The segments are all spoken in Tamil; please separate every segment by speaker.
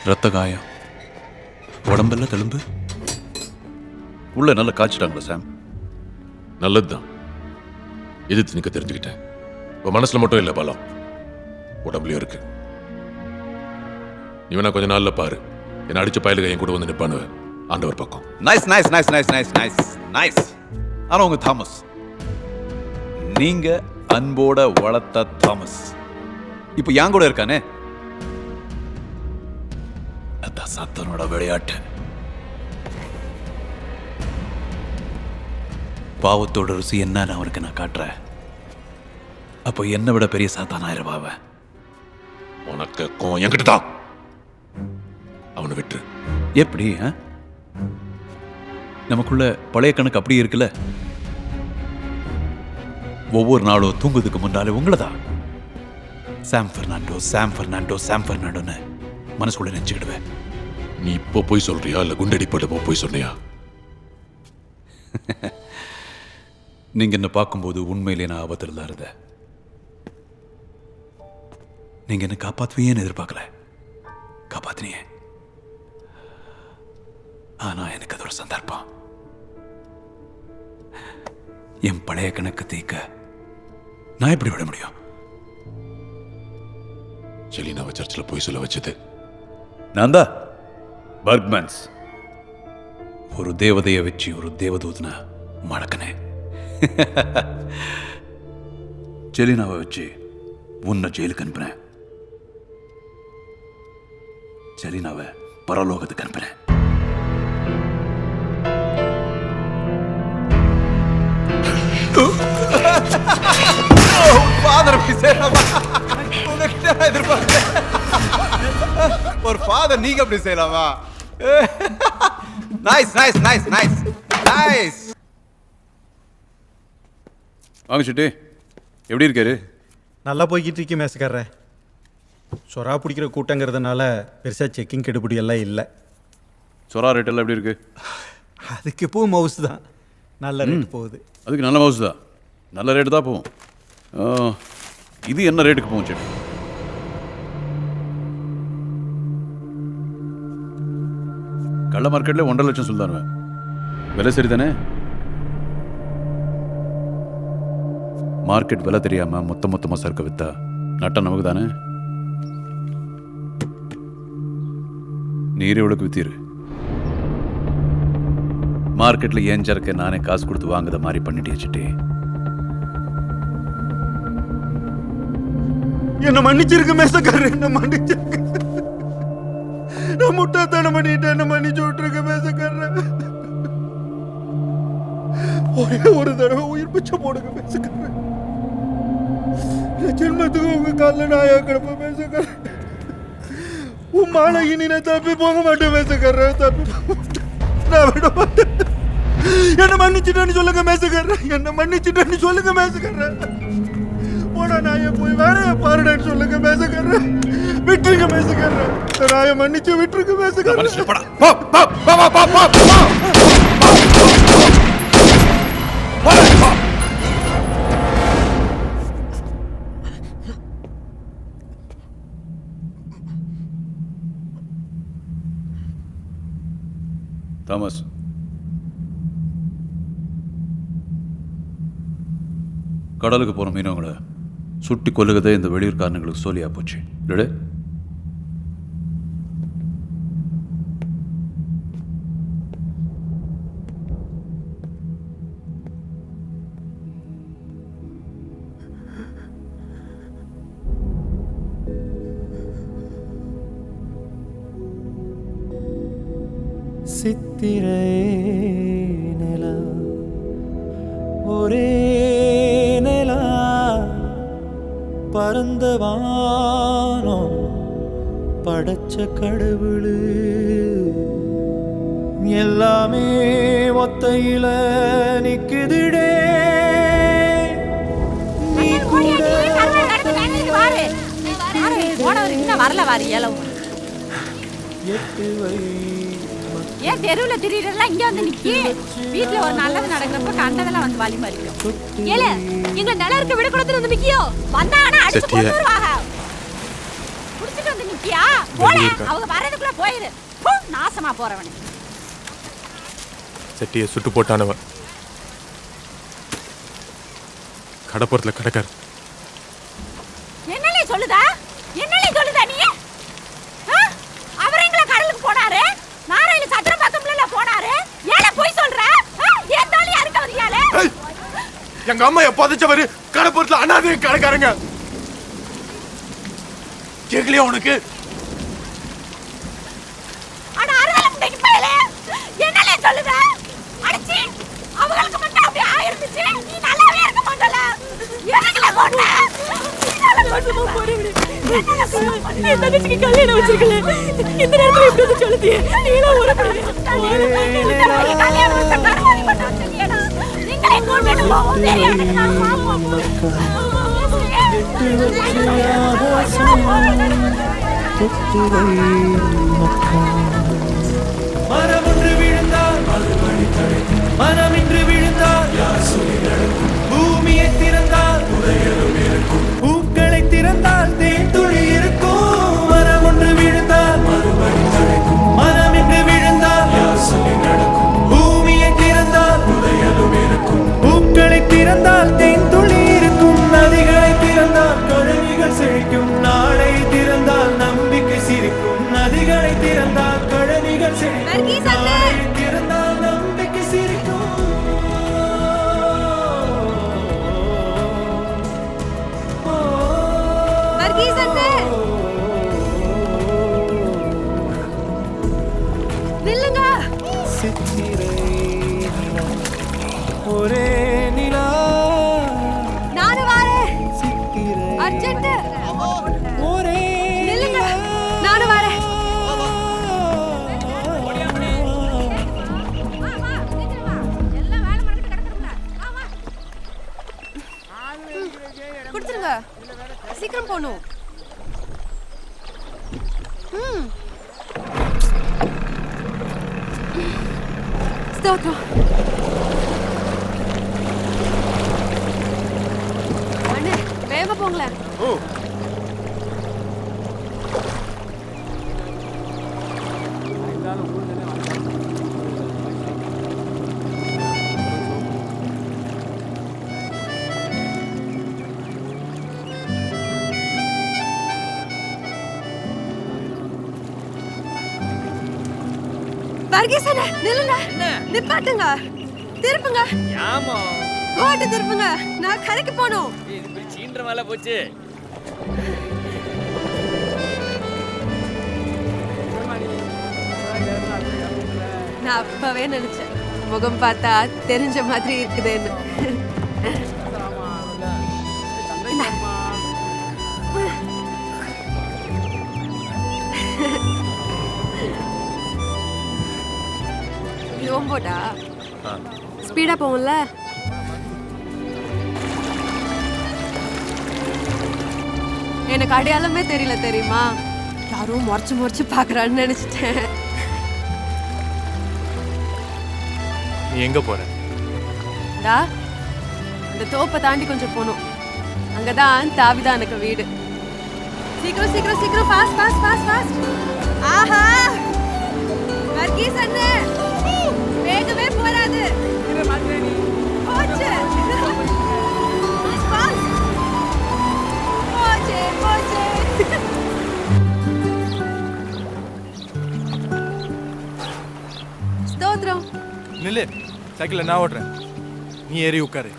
Speaker 1: ரத்த காயம், உடம்பெல்லாம் தெலும்பு. உள்ள நல்லா காய்ச்சிட்டாங்களா சாம்?
Speaker 2: நல்லதுதான். எதிர்த்து நிக்க தெரிஞ்சுக்கிட்டேன். உன் மனசுல மட்டும் இல்ல பலம், உடம்புலயும் இருக்கு. நீ வேணா கொஞ்ச நாள்ல பாரு, என்ன அடிச்ச பயலுக என் கூட வந்து நிப்பானுவ ஆண்டவர் பக்கம்.
Speaker 1: Nice nice nice nice nice nice nice. ஆனா உங்க தாமஸ், நீங்க அன்போட வளர்த்த தாமஸ் இப்ப என் கூட இருக்கானே, அதான் சாத்தானோட விளையாட்டு. பாவத்தோட ருசி என்னன்னு அவருக்கு நான் காட்டுறேன். அப்போ என்னை விட பெரிய சாத்தான் ஆயிரவாவ.
Speaker 2: உனக்கு கோவம் என்கிட்ட தான். அவனை விட்டு
Speaker 1: எப்படி? நமக்குள்ள பழைய கணக்கு அப்படியே இருக்குல்ல. ஒவ்வொரு நாளும் தூங்குறதுக்கு முன்னாலே உங்களதான் சாம் பெர்னாண்டோ சாம் பெர்னாண்டோ சாம் பெர்னாண்டோன்னு மனசுக்குள்ள நினைச்சுக்கிடுவேன்.
Speaker 2: நீ இப்போ போய் சொல்றியா இல்ல குண்டடிப்பட போய் சொன்னியா?
Speaker 1: நீங்க என்ன பார்க்கும்போது உண்மையிலே நான் ஆபத்தில் தான் இருந்தேன். நீங்க என்ன காப்பாத்துவீங்கன்னு எதிர்பார்க்கல, காப்பாத்தினியே. ஆனா எனக்கு அது ஒரு சந்தர்ப்பம். என் பழைய கணக்கு தீக்க நான் எப்படி விட முடியும்?
Speaker 2: செலினாவை சர்ச்சில் போய் சொல்ல வச்சது
Speaker 1: நான் தான். பர்க்மன்ஸ் ஒரு தேவதையை வச்சு ஒரு தேவதூதனை மடக்கினேன். செலினாவை வச்சு உன்னை ஜெயிலுக்கு அனுப்புனேன். செலினாவை பரலோகத்துக்கு அனுப்புனேன். ஒரு ஃபாதர் நீங்க அப்படி செய்யலாமா? Nice nice nice nice nice. வாங்க சிட்டி, எப்படி இருக்காரு?
Speaker 3: நல்லா போய்கிட்டு இருக்கேன் மேசக்காரர். சொரா பிடிக்கிற கூட்டங்கிறதுனால பெருசாக செக்கிங் கெடுபிடி எல்லாம் இல்லை.
Speaker 1: சொரா ரேட் எல்லாம் எப்படி இருக்கு?
Speaker 3: அதுக்கு இப்போ மவுஸ் தான் நல்ல ரேட் போகுது.
Speaker 1: அதுக்கு நல்ல மவுஸ் தான், நல்ல ரேட்டு தான் போகும். இது என்ன ரேட்டுக்கு போகும் சிட்டி? கள்ள மார்க்கெட்ல 1.5 லட்சம் சொல்லுவாங்க. விலை சரிதானே? மார்க்கெட் விலை தெரியாம மொத்தமா சரக்கு வித்தா நட்டம் நமக்கு தானே. நீர் எவ்வளவுக்கு வித்தீரு? மார்க்கெட்ல ஏன் சரக்கு நானே காசு கொடுத்து வாங்குத மாதிரி பண்ணிட்டே சிட்டி.
Speaker 3: என்ன மன்னிச்சிருக்கு மேசக்காரர், என்ன மன்னிச்சிருக்கு. நான் முட்டாள்தனம் பண்ணிட்டேன், என்ன மன்னிச்சு விட்டுருக்க மேசக்காரர். ஒரே ஒரு தடவை உயிர் பிச்சை போடுங்க மேசக்காரர். ஜென்மத்துக்கு உங்க காலில் நாயா கிடப்ப மேசக்காரர். உன் மாலை இனி நான் தப்பி போக மாட்டேன் மேசக்காரர், தப்பி போக மாட்டேன். நான் விட மாட்டேன். என்ன மன்னிச்சுட்டேன்னு சொல்லுங்க மேசக்காரர், என்ன மன்னிச்சுட்டேன்னு சொல்லுங்க மேசக்காரர். போடா நாயை போய் வேலையை பாருடான்னு சொல்லுங்க மேசக்காரர். விட்டுருங்க மேசக்காரர், நாயை மன்னிச்சு விட்டுருங்க மேசக்காரர்.
Speaker 1: தாமஸ், கடலுக்கு போற மீனவங்களை சுட்டி கொல்லுகதே இந்த வெளியூர்காரங்களுக்கு சோலியா போச்சு. இல்லடே,
Speaker 4: சித்திரை நிலா ஒரே நிலா பரந்த வானம் படைச்ச கடவுளு எல்லாமே ஒத்தையில நிக்குதுடே. நீ கூட
Speaker 5: வரல வாரி
Speaker 4: எட்டு வை
Speaker 5: ஏன் தெருவுல திடீரெல்லாம் இங்க வந்து நிக்கி? வீட்டுல ஒரு நல்லது நடக்கிறப்ப கண்டதெல்லாம் வந்து வலி மறிக்கும். ஏல எங்க நிலருக்கு விட கொடுத்துட்டு வந்து நிக்கியோ? வந்தானா அடிச்சு கொன்னுருவாங்க. புடிச்சிட்டு வந்து நிக்கியா? போல அவங்க வரதுக்குள்ள போயிரு. நாசமா போறவனே.
Speaker 6: செட்டியை சுட்டு போட்டானவன் கடப்புறத்துல கடக்கார்.
Speaker 5: என்னலே சொல்லுதா நீ? அவர் எங்களை கடலுக்கு போனாரு, நாரையில சத்திரம் பக்கம்ல போனாரு. ஏல போய் சொல்ற? ஏன் தாலி அறுக்க வரியாலே?
Speaker 6: எங்க அம்மா எப்போதச்சவரு கடப்புறத்துல அனாதை கடக்காரங்க. கேக்கலையா உனக்கு?
Speaker 5: அட அறுதல முட்டைக்கு பேலே. என்னலே சொல்லுதா? அடிச்சி அவங்களுக்கு மட்டும் அப்படி ஆயிருந்துச்சு. நீ நல்லாவே இருக்க மாட்டல. எதுக்குல போட்ட?
Speaker 7: நாசமா போறவனே. நீ தங்கச்சிக்கு கல்யாணம் வச்சிருக்கல. இந்த நேரத்துல இப்படி வந்து சொல்லுதியே. நீலாம் ஒரு பிள்ளை.
Speaker 5: கல்யாணம் வச்ச கருவாணி பண்ண வச்சிருக்கேடா. நீங்களே கொண்டுட்டு போவோம் தெரியாது. நான் பாப்போம்.
Speaker 4: மரம் ஒன்று விழுந்தால் மனமின்று விழுந்தால் பூமியை திறந்தால் பூக்களை திறந்தால் தேன்துளி இருக்கும். மரம் ஒன்று விழுந்தால் மனமின்று விழுந்தால் பூமியை திறந்தால் பூக்களை திறந்தால் தேன்துளி இருக்கும். நதிகளை திறந்தால் கழுவிகள் செழிக்கும். நாளை திறந்தால் நம்பிக்கை சிரிக்கும். நதிகளை திறந்தால் கழனிகள் செழிக்கும். நாளை திறந்தால் நம்பிக்கை சிரிக்கும்.
Speaker 5: நில்லுங்க.
Speaker 4: சித்திரை நிலா, ஒரே நிலா,
Speaker 5: நானு வரேன்.
Speaker 4: சித்திரை
Speaker 5: அர்ஜென்ட்.
Speaker 4: ஒரே
Speaker 5: நில்லுங்க. நானு வரேன். குடுத்துருங்க. சீக்கிரம் போகணும். ஸ்தோத்திரம். அண்ணே வேக போங்களேன். வர்கீசனே நில்லுங்க. நிப்பாட்டுங்க. திருப்புங்க.
Speaker 8: ஆமா
Speaker 5: கோட்டை திருப்புங்க. நான் கரைக்கு போகணும்.
Speaker 8: இது சீன்ற மேல போச்சு.
Speaker 5: நான் அப்பவே நினைச்சேன் முகம் பார்த்தா தெரிஞ்ச மாதிரி இருக்குதுன்னு. போட்டா ஸ்பீடா போகும்ல. எனக்கு அடையாளமே தெரியல தெரியுமா? யாரும் முறைச்சு பாக்குறான்னு நினைச்சிட்டேன்.
Speaker 6: நீ எங்க போற?
Speaker 5: இந்த தோப்பை தாண்டி கொஞ்சம் போகணும். அங்கதான் தாவிதான் எனக்கு வீடு. சீக்கிரம் சீக்கிரம் சீக்கிரம் ஃபாஸ்ட் ஃபாஸ்ட் ஃபாஸ்ட் ஃபாஸ்ட். ஆஹா வர்கீஸ் அண்ணே வேகவே போறாது. போச்சு. போச்சு போச்சு. ஸ்தோத்திரம்.
Speaker 6: நில்லு. சைக்கிள நான் ஓட்டுறேன், நீ ஏறி உட்காரு.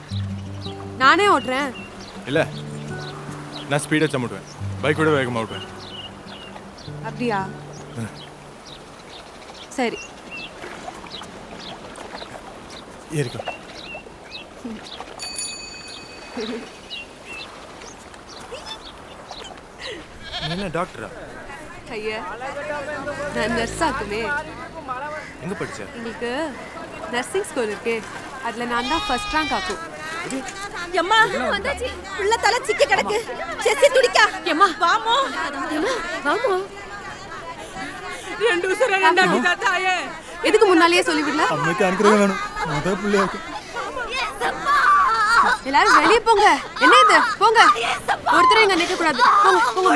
Speaker 5: நானே ஓட்டுறேன்.
Speaker 6: இல்ல நான் ஸ்பீடா சமுட்டுவேன், பைக் விட வேகமா ஓட்டுவேன்.
Speaker 5: அப்படியா? சரி
Speaker 6: ஏறிக்கோ. என்ன டாக்டரா?
Speaker 5: ஐயா நான் நர்ஸ் ஆக்குமே.
Speaker 6: எங்க படிச்ச?
Speaker 5: உங்களுக்கு நர்சிங் ஸ்கூல் இருக்கு, அதுல நான் தான் ஃபர்ஸ்ட் ரேங்க் ஆக்கும்.
Speaker 7: எம்மா வந்தாச்சு. உள்ள தலை சிக்க கிடக்கு. செசி துடிக்கா. எம்மா வாமோ.
Speaker 5: எம்மா வாமோ.
Speaker 7: ரெண்டு உசர ரெண்டாக்கி தாத்தாயே.
Speaker 5: எதுக்கு முன்னாலேயே சொல்லி விடல?
Speaker 3: அம்மைக்கு அனுக்கிரகம் வேணும். முத பிள்ளையாக்கு.
Speaker 5: எல்லாரும் வெளியே போங்க. என்ன இது? போங்க. ஒருத்தர் இங்க நிக்க கூடாது. போங்க போங்க.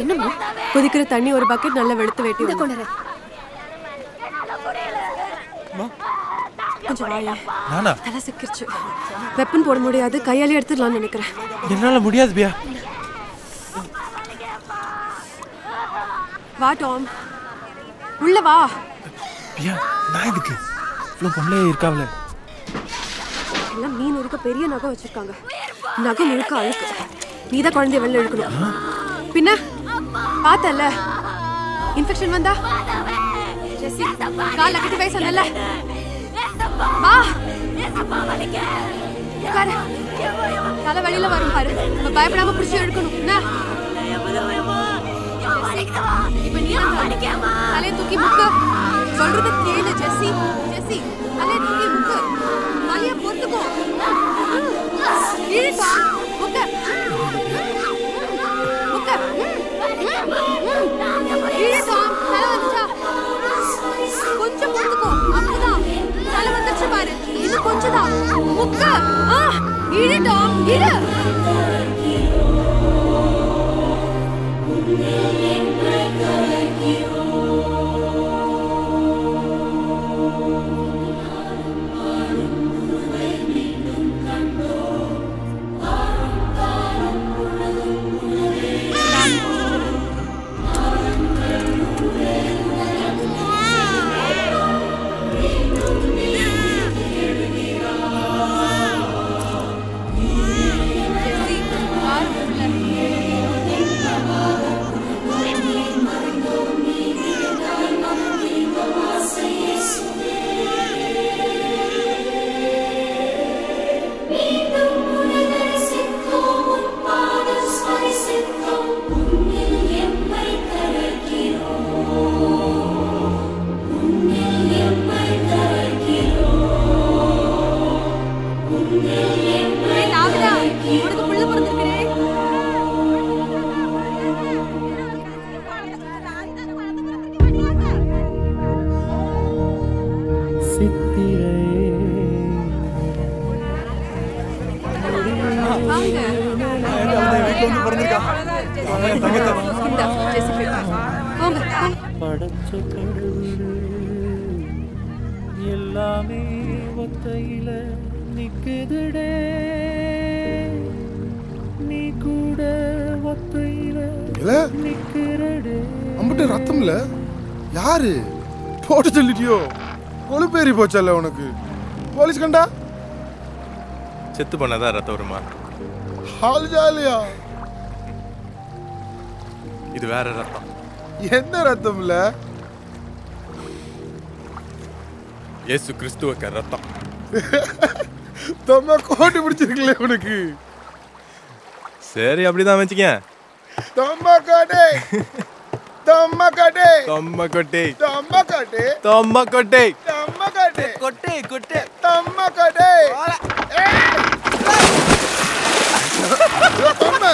Speaker 7: என்னம்மா
Speaker 5: கொதிக்கிற தண்ணி ஒரு பக்கெட் நல்லா வெளுத்து வெட்டி
Speaker 7: இதை கொண்டு
Speaker 5: கொஞ்சம் வாயா.
Speaker 6: நானா
Speaker 5: தலை சிக்கிருச்சு. வெப்பன் போட முடியாது, கையாலே எடுத்துடலாம்னு நினைக்கிறேன்.
Speaker 6: என்னால முடியாது பியா.
Speaker 5: வா டாம், உள்ள வா.
Speaker 6: பியா நான் இதுக்கு இவ்வளோ பொம்பளையே இருக்காவல.
Speaker 5: எல்லாம் மீன் இருக்க பெரிய நகம் வச்சிருக்காங்க. நகம் முழுக்க அழுக்கு. நீதான் குழந்தைய வெளில இழுக்கணும். பின்ன பார்த்தல இன்ஃபெக்ஷன் வந்தா ஜெசி கால் கட்டி போய் சொன்னல. வா உட்காரு. தலை வெளியில வரும் பாரு. நம்ம பயப்படாம பிடிச்சி எடுக்கணும். என்ன இப்ப நீ தலையை தூக்கி முக்கு. சொல்றது கேளு ஜெசி. ஜெசி தலையை தூக்கி முக்கு. தலைய பொறுத்துக்கோ. இழுக்கா முக்க முக்க. இழுக்கா தலை வந்துச்சா கொஞ்சம் பொறுத்துக்கோ. அப்பதான் தலை வந்துச்சு பாரு. இது கொஞ்சம் தான். முக்க இழுட்டா இழு.
Speaker 4: படைச்ச கடவுள் எல்லாமே ஒத்தையில நிக்குதுடே. நீ கூட ஒத்தையில நிக்கிறடே.
Speaker 3: அம்பிட்டு ரத்தம் இல்ல. யாரு போட்டு சொல்லிட்டியோ? கொழுப்பேறி போச்சல்ல உனக்கு. போலீஸ் கண்டா
Speaker 6: செத்து பண்ணதான் ரத்தம் வருமா?
Speaker 3: ஹால் ஜாலியா.
Speaker 6: இது வேற ரத்தம்.
Speaker 3: என்ன ரத்தம் இல்ல?
Speaker 6: இயேசு கிறிஸ்துவுக்கு ரத்தம்.
Speaker 3: தம்மா கோட்டு பிடிச்சிருக்கல உனக்கு.
Speaker 6: சரி அப்படிதான் வச்சுக்க.
Speaker 3: தம்மா காடே தம்மா காடே
Speaker 6: தொம்ம கொட்டை
Speaker 3: தம்மா காடே
Speaker 6: தொம்ம கொட்டை
Speaker 3: தம்மா காடே
Speaker 6: கொட்டை கொட்டை
Speaker 3: தம்மா காடே. தம்மா